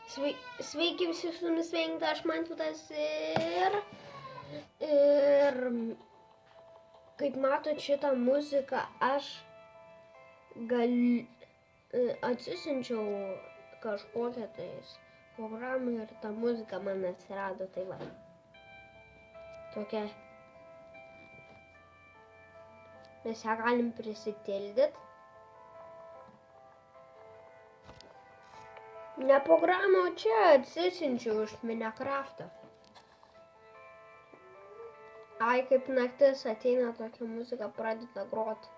Sveiki visi su jumis sveikta, aš Mantvydas ir kaip matot šitą muziką aš atsisinčiau kažkokią tais programą ir ta muzika man atsirado, tai va. Tokia. Mes ją galim prisitildyti. Ne programą, o čia atsisinčiau iš Minecraft'o. Ai, kaip naktis ateina, tokia muzika pradeda groti.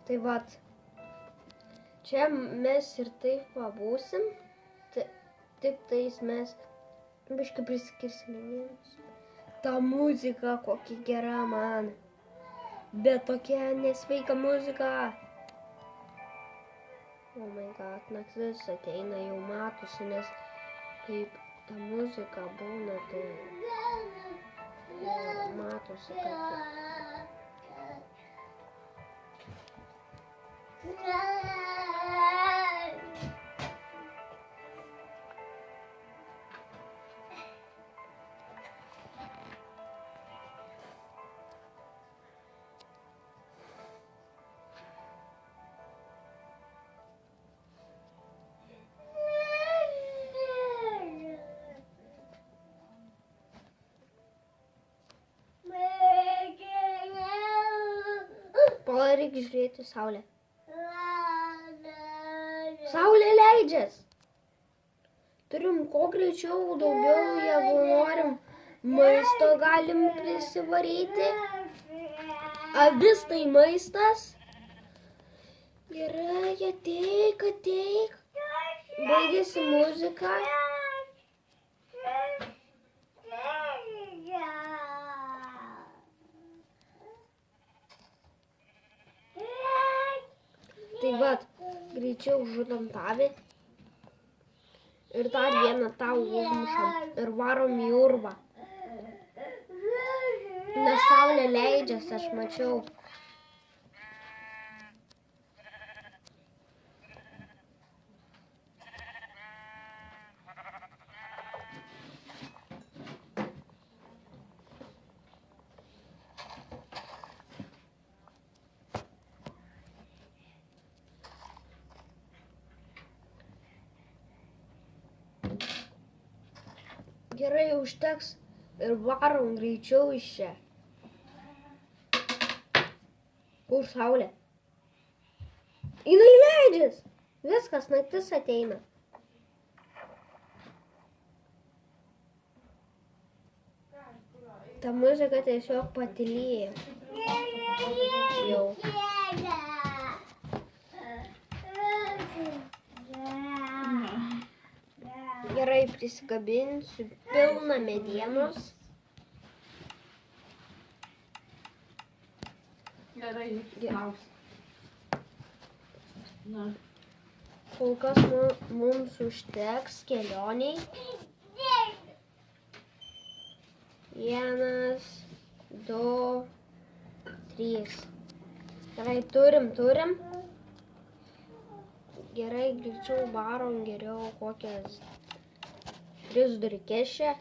Tai vat, čia mes ir taip pabūsim, tik tais mes biškai priskirsime vienus. Ta muzika kokia gera man, bet tokia nesveika muzika. Oh my god, naktis ateina, jau matosi, nes kaip ta muzika būna, tai matosi, kad... Reikia žiūrėti saulę. Saulė leidžias. Turim kuo greičiau daugiau, jeigu norim maisto galim prisivaryti. Avis tai maistas. Gerai, ateik. Baigėsi muzika. Tai vat, greičiau žudom tavį ir dar vieną tau užmušam ir varom į urvą. Nes saulė leidžias, aš mačiau. Gerai, užteks ir varom greičiau iš čia. Kur saulė? Jinai leidžias. Viskas, naktis ateina. Ta muzika tiesiog patylėjo. Jau. Gerai, prisikabinsiu pilną medienos. Gerai, lauks. Na. Kol kas mums užteks kelioniai. 1, 2, 3. Gerai, turim. Gerai, greičiau varom geriau kokias 3 durkes čia.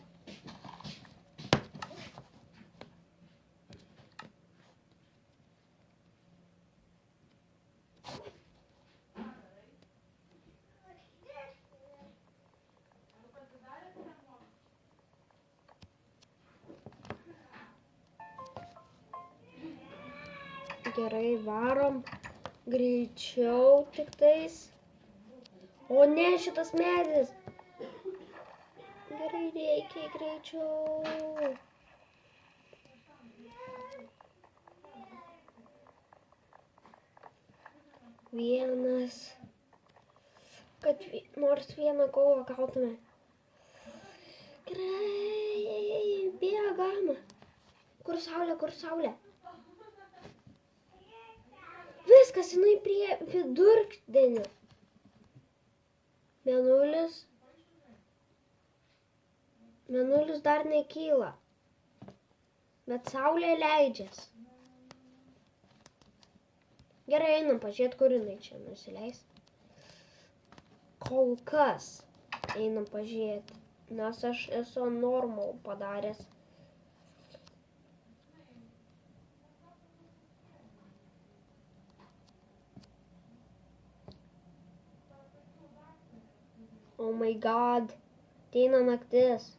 Gerai, varom greičiau tik tais. O ne, šitas medis. Gerai, reikia greičiau. Vienas. Kad nors vieną kovą gautume. Gerai, bėgam. Kur saulė? Viskas, jinai prie vidurdienio. Mėnulis. Mėnulis dar nekyla. Bet saulė leidžias. Gerai, einam pažiūrėt, kur jinai čia nusileis. Kol kas einam pažiūrėt, nes aš esu normal padaręs. Oh my god, ateina naktis.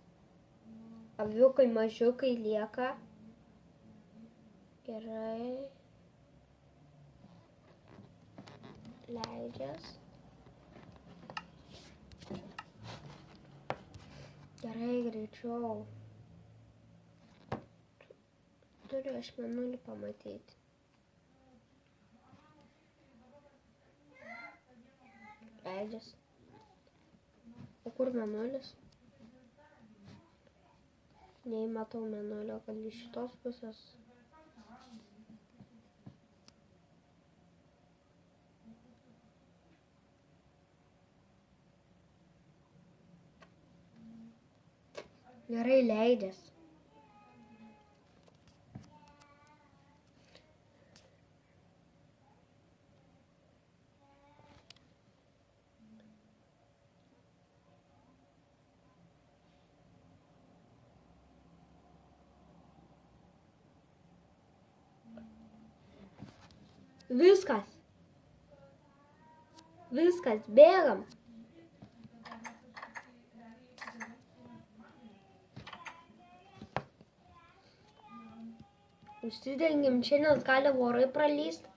Aviukai mažiukai lieka. Gerai. Leidžias. Gerai, greičiau. Turiu aš mėnulį pamatyti. Leidžias. O kur mėnulis? Nei matau mėnulio, kad iš šitos pusės. Gerai, leidžias. Viskas. Viskas, bėgam. Užsidengiam čia, nes gali vorai pralyst.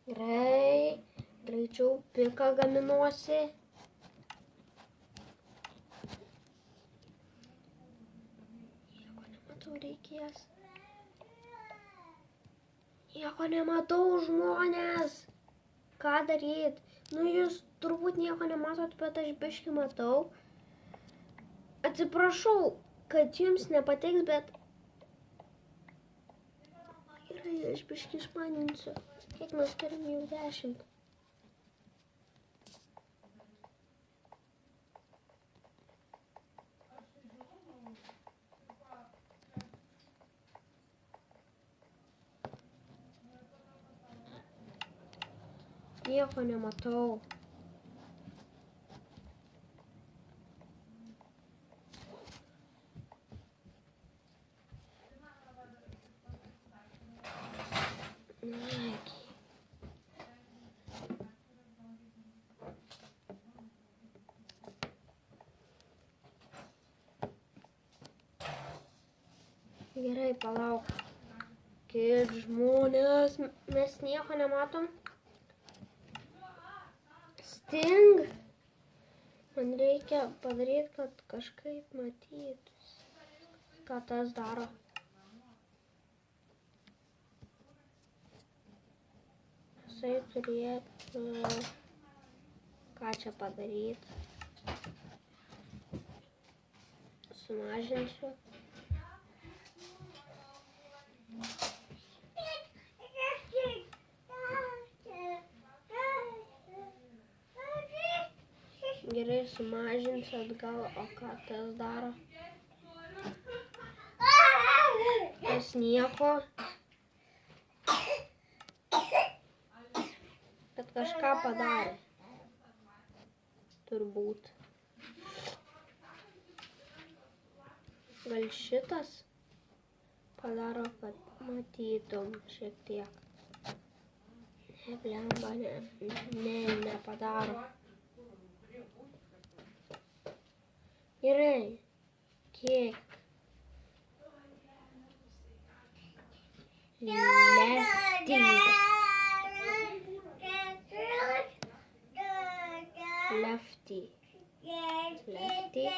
Gerai, greičiau piką gaminuosi. Nieko nematau, reikės. Nieko nematau, žmonės. Ką daryt? Nu, jūs turbūt nieko nematot, bet aš biškį matau. Atsiprašau, kad jums nepatiks, bet... Gerai, aš biškį išmaninsiu. Kiek mes turim jau 10? Nieko nematau. Gerai, palauk. Kiek žmonės, mes nieko nematom. Sting. Man reikia padaryti, kad kažkaip matytųsi, ką tas daro. Jisai turėtų... Ką čia padaryti? Sumažinsiu. Gerai, sumažinsiu atgal, o ką tas daro? Tas nieko. Bet kažką padarė. Turbūt. Gal šitas padaro, kad matytum šiek tiek. Ne, blemba, ne, nepadaro. Gerai, kiek? Lefty. Lefty. Lefty.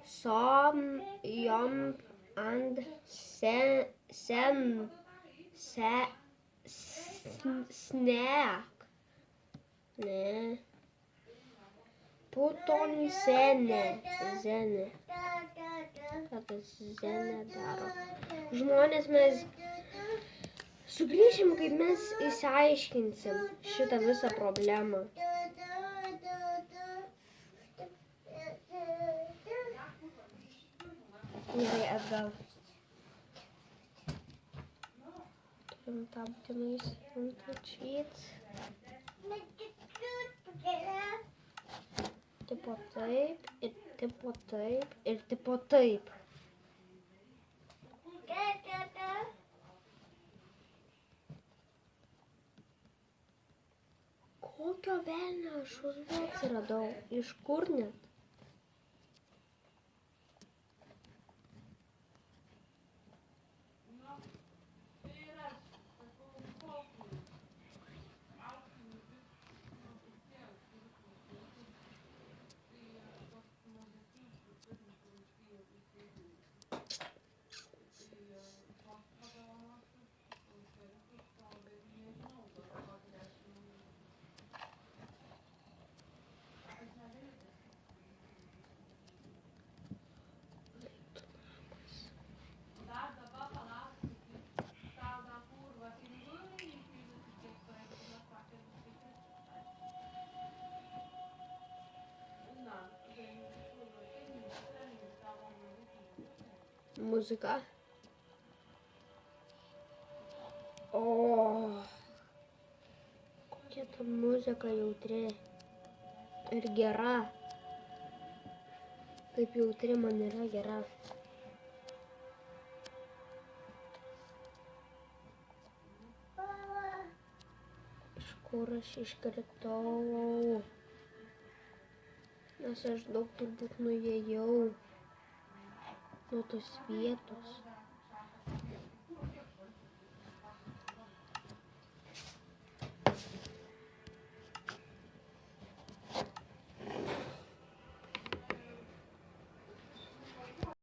Some, yum, and snack. Ne. Put on Zene. Ką tas Zene daro? Žmonės, mes sugrįšim, kaip mes išsiaiškinsim šitą visą problemą. Gerai, atgal. Turim tą būtinai įsijungti cheat. Tipo taip, ir tipo taip, ir tipo taip. Kokio velnio aš urve atsiradau? Iš kur net? Muzika. O, kokia ta muzika jautri ir gera. Kaip jautri man yra gera. Iš kur aš iškritau? Nes aš daug turbūt nuėjau nuo tos vietos.